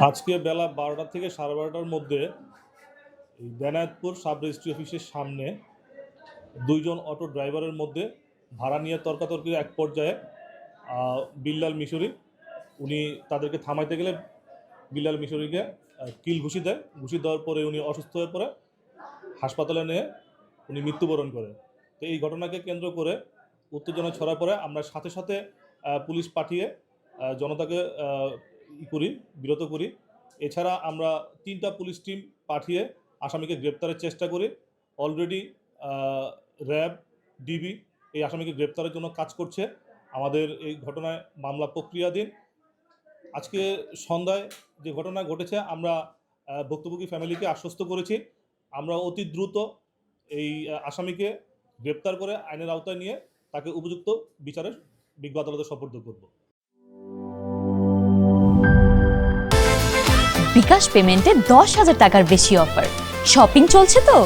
আজকে বেলা 12টা থেকে 12:30টার মধ্যে বেনায়েতপুর সাব রেজিস্ট্রি অফিসের সামনে দুইজন অটো ড্রাইভারের মধ্যে ভাড়া নিয়ে তর্কাতর্কির এক পর্যায়ে বিল্লাল মিশরি উনি তাদেরকে থামাইতে গেলে বিল্লাল মিশরিকে কিল ঘুষি দেয়। ঘুষি দেওয়ার পরে উনি অসুস্থ হয়ে পড়ে, হাসপাতালে নিয়ে উনি মৃত্যুবরণ করে। তো এই ঘটনাকে কেন্দ্র করে উত্তেজনা ছড়ার পরে আমরা সাথে সাথে পুলিশ পাঠিয়ে জনতাকে বিরত করি। এছাড়া আমরা 3টা পুলিশ টিম পাঠিয়ে আসামিকে গ্রেপ্তারের চেষ্টা করি। অলরেডি র্যাব, ডিবি এই আসামিকে গ্রেপ্তারের জন্য কাজ করছে। আমাদের এই ঘটনায় মামলা প্রক্রিয়াধীন। আজকে সন্ধ্যায় যে ঘটনা ঘটেছে, আমরা ভুক্তভোগী ফ্যামিলিকে আশ্বস্ত করেছি আমরা অতি দ্রুত এই আসামিকে গ্রেপ্তার করে আইনের আওতায় নিয়ে তাকে উপযুক্ত বিচারের বিজ্ঞ আদালতে সোপর্দ করব। বিকাশ পেমেন্টে 10,000 টাকার বেশি অফার। শপিং চলছে তো।